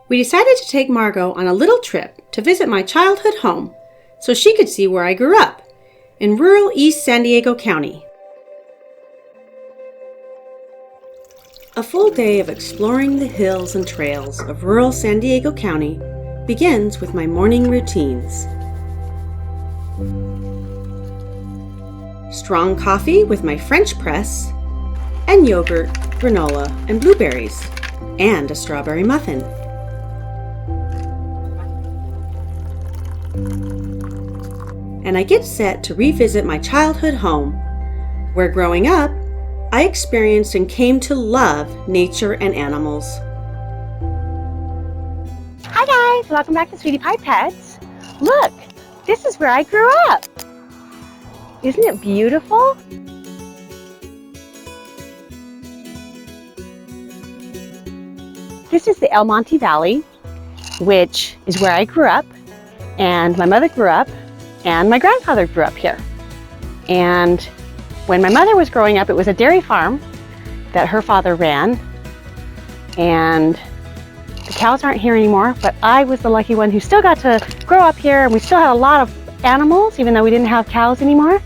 We decided to take Margo on a little trip to visit my childhood home so she could see where I grew up, in rural East San Diego County. A full day of exploring the hills and trails of rural San Diego County begins with my morning routines. Strong coffee with my French press, and yogurt, granola, and blueberries, and a strawberry muffin. And I get set to revisit my childhood home, where growing up, I experienced and came to love nature and animals. Hi guys, welcome back to Sweetie Pie Pets. Look, this is where I grew up. Isn't it beautiful? This is the Monte Valley, which is where I grew up, and my mother grew up, and my grandfather grew up here. And when my mother was growing up, it was a dairy farm that her father ran, and the cows aren't here anymore, but I was the lucky one who still got to grow up here, and we still had a lot of animals, even though we didn't have cows anymore.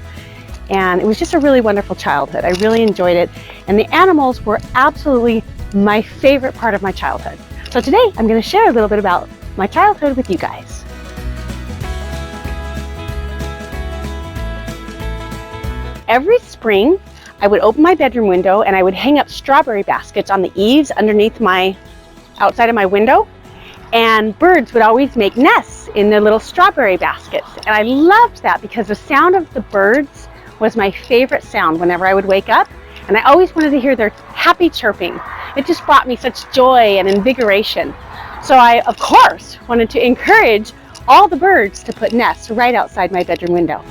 And it was just a really wonderful childhood. I really enjoyed it, and the animals were absolutely my favorite part of my childhood. So today I'm going to share a little bit about my childhood with you guys. Every spring, I would open my bedroom window and I would hang up strawberry baskets on the eaves underneath outside of my window. And birds would always make nests in their little strawberry baskets. And I loved that because the sound of the birds was my favorite sound whenever I would wake up. And I always wanted to hear their happy chirping. It just brought me such joy and invigoration. So I, of course, wanted to encourage all the birds to put nests right outside my bedroom window.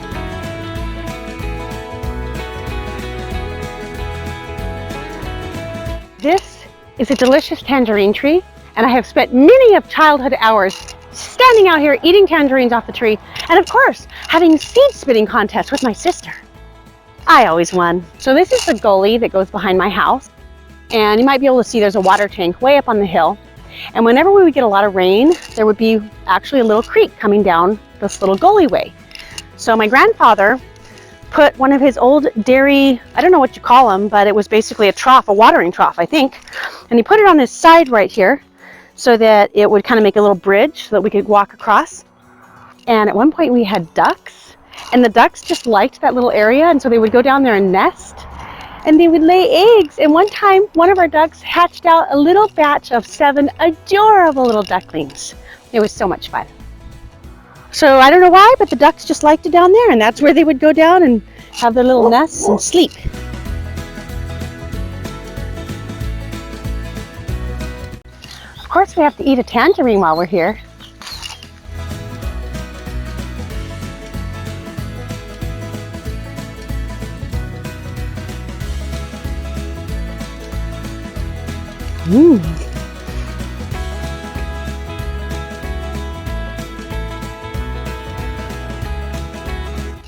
This is a delicious tangerine tree, and I have spent many of childhood hours standing out here eating tangerines off the tree, and of course, having seed spitting contests with my sister. I always won. So this is the gully that goes behind my house, and you might be able to see there's a water tank way up on the hill. And whenever we would get a lot of rain, there would be actually a little creek coming down this little gully way. So my grandfather put one of his old dairy, I don't know what you call them, but it was basically a trough, a watering trough, I think. And he put it on his side right here so that it would kind of make a little bridge so that we could walk across. And at one point we had ducks, and the ducks just liked that little area, and so they would go down there and nest, and they would lay eggs. And one time, one of our ducks hatched out a little batch of 7 adorable little ducklings. It was so much fun. So I don't know why, but the ducks just liked it down there, and that's where they would go down and have their little nests and sleep. Of course, we have to eat a tangerine while we're here.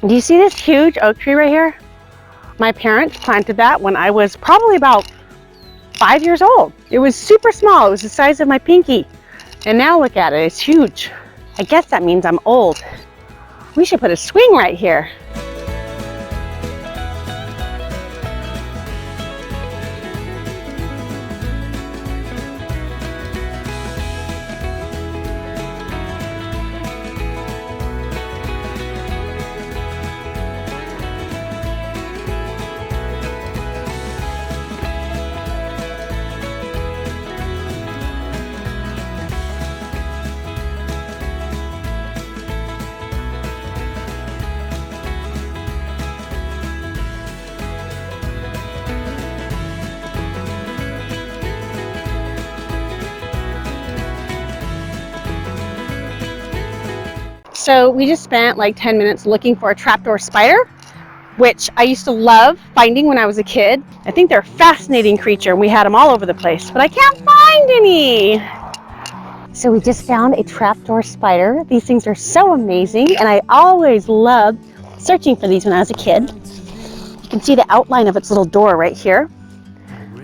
Do you see this huge oak tree right here? My parents planted that when I was probably about 5 years old. It was super small. It was the size of my pinky. And now look at it. It's huge. I guess that means I'm old. We should put a swing right here. So we just spent like 10 minutes looking for a trapdoor spider, which I used to love finding when I was a kid. I think they're a fascinating creature, and we had them all over the place, but I can't find any. So we just found a trapdoor spider. These things are so amazing, and I always loved searching for these when I was a kid. You can see the outline of its little door right here.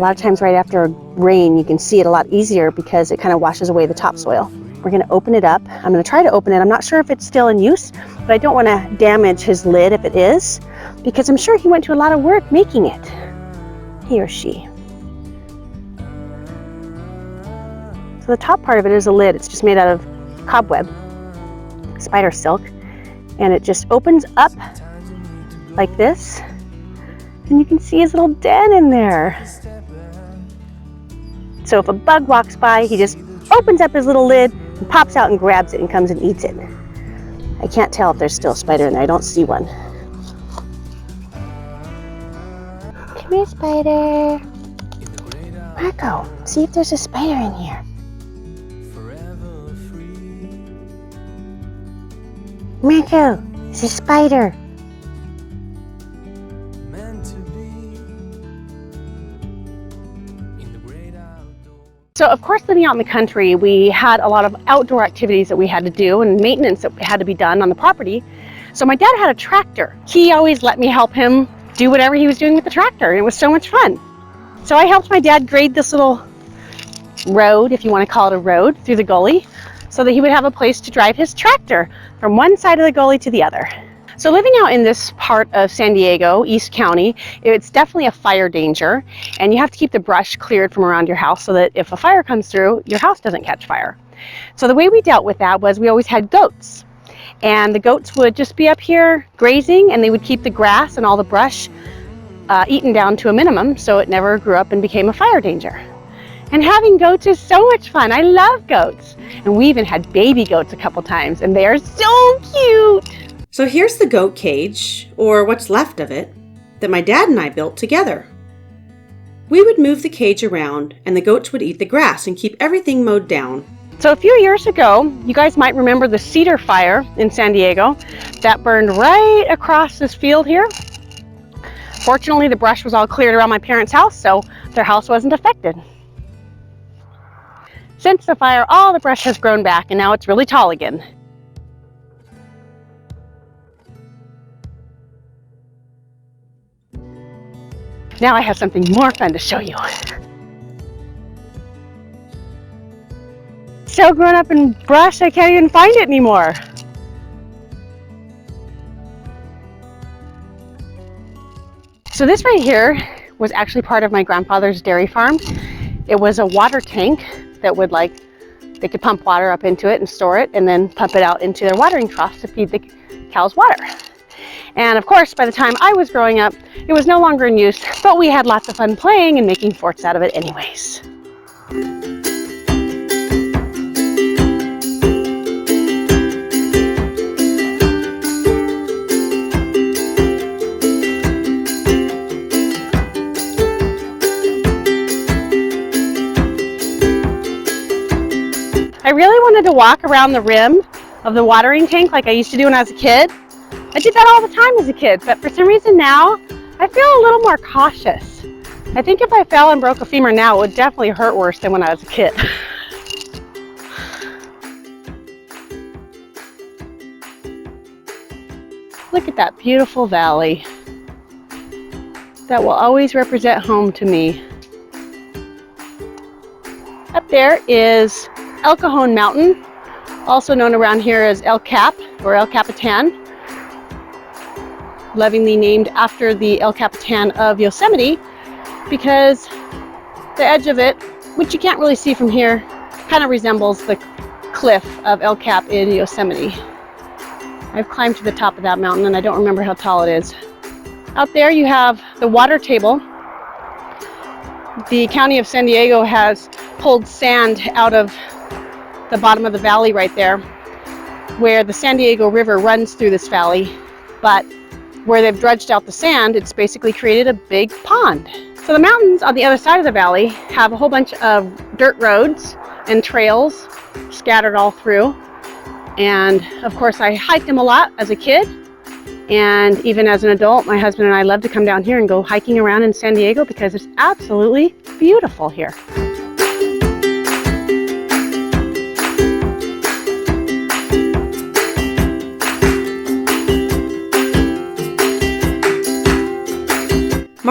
A lot of times right after rain, you can see it a lot easier because it kind of washes away the topsoil. We're going to open it up. I'm going to try to open it. I'm not sure if it's still in use, but I don't want to damage his lid if it is, because I'm sure he went to a lot of work making it. He or she. So the top part of it is a lid. It's just made out of cobweb, spider silk, and it just opens up like this, and you can see his little den in there. So if a bug walks by, he just opens up his little lid and pops out and grabs it and comes and eats it. I can't tell if there's still a spider in there. I don't see one. Come here, spider. Margo, see if there's a spider in here. Margo, there's a spider. So of course, living out in the country, we had a lot of outdoor activities that we had to do and maintenance that had to be done on the property. So my dad had a tractor. He always let me help him do whatever he was doing with the tractor, and it was so much fun. So I helped my dad grade this little road, if you want to call it a road, through the gully, so that he would have a place to drive his tractor from one side of the gully to the other. So living out in this part of San Diego, East County, it's definitely a fire danger, and you have to keep the brush cleared from around your house so that if a fire comes through, your house doesn't catch fire. So the way we dealt with that was we always had goats, and the goats would just be up here grazing, and they would keep the grass and all the brush eaten down to a minimum, so it never grew up and became a fire danger. And having goats is so much fun. I love goats. And we even had baby goats a couple times, and they are so cute. So here's the goat cage, or what's left of it, that my dad and I built together. We would move the cage around, and the goats would eat the grass and keep everything mowed down. So a few years ago, you guys might remember the cedar fire in San Diego that burned right across this field here. Fortunately, the brush was all cleared around my parents' house, so their house wasn't affected. Since the fire, all the brush has grown back, and now it's really tall again. Now I have something more fun to show you. So grown up in brush, I can't even find it anymore. So this right here was actually part of my grandfather's dairy farm. It was a water tank that would they could pump water up into it and store it and then pump it out into their watering troughs to feed the cows water. And of course, by the time I was growing up, it was no longer in use, but we had lots of fun playing and making forts out of it anyways. I really wanted to walk around the rim of the watering tank like I used to do when I was a kid. I did that all the time as a kid, but for some reason now, I feel a little more cautious. I think if I fell and broke a femur now, it would definitely hurt worse than when I was a kid. Look at that beautiful valley. That will always represent home to me. Up there is El Cajon Mountain, also known around here as El Cap or El Capitan, lovingly named after the El Capitan of Yosemite, because the edge of it, which you can't really see from here, kind of resembles the cliff of El Cap in Yosemite. I've climbed to the top of that mountain and I don't remember how tall it is. Out there you have the water table. The county of San Diego has pulled sand out of the bottom of the valley right there, where the San Diego River runs through this valley, but where they've dredged out the sand, it's basically created a big pond. So the mountains on the other side of the valley have a whole bunch of dirt roads and trails scattered all through. And of course I hiked them a lot as a kid, and even as an adult, my husband and I love to come down here and go hiking around in San Diego because it's absolutely beautiful here.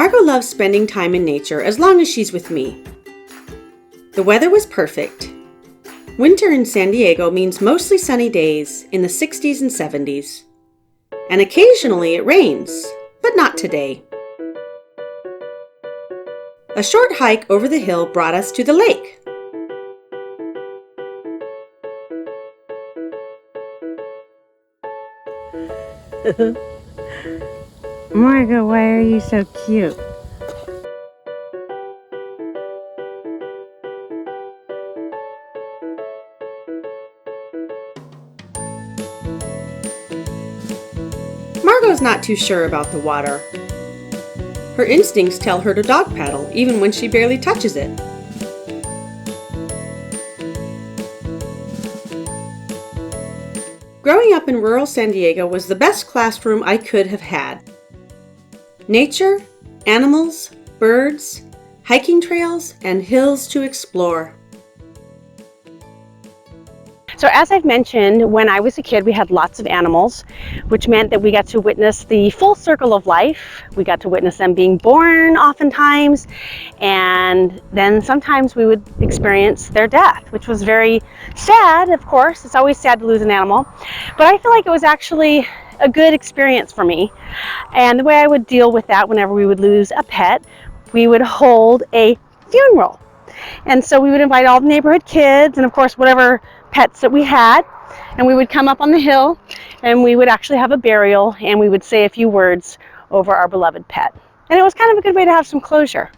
Margo loves spending time in nature as long as she's with me. The weather was perfect. Winter in San Diego means mostly sunny days in the 60s and 70s. And occasionally it rains, but not today. A short hike over the hill brought us to the lake. Margo, why are you so cute? Margo's not too sure about the water. Her instincts tell her to dog paddle even when she barely touches it. Growing up in rural San Diego was the best classroom I could have had. Nature, animals, birds, hiking trails, and hills to explore. So as I've mentioned, when I was a kid, we had lots of animals, which meant that we got to witness the full circle of life. We got to witness them being born oftentimes, and then sometimes we would experience their death, which was very sad, of course. It's always sad to lose an animal, but I feel like it was actually a good experience for me. And the way I would deal with that whenever we would lose a pet, we would hold a funeral. And so we would invite all the neighborhood kids and of course whatever pets that we had, and we would come up on the hill and we would actually have a burial and we would say a few words over our beloved pet. And it was kind of a good way to have some closure.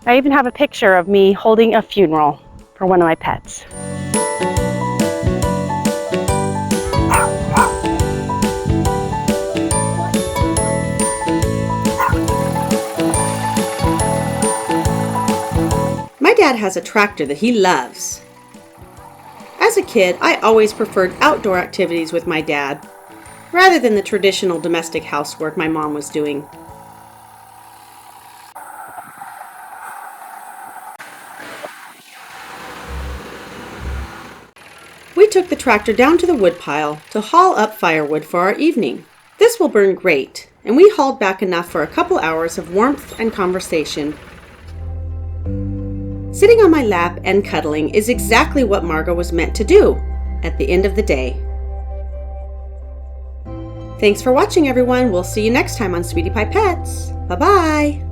I even have a picture of me holding a funeral for one of my pets. My dad has a tractor that he loves. As a kid, I always preferred outdoor activities with my dad, rather than the traditional domestic housework my mom was doing. We took the tractor down to the woodpile to haul up firewood for our evening. This will burn great, and we hauled back enough for a couple hours of warmth and conversation. Sitting on my lap and cuddling is exactly what Margo was meant to do at the end of the day. Thanks for watching, everyone. We'll see you next time on Sweetie Pie Pets. Bye-bye.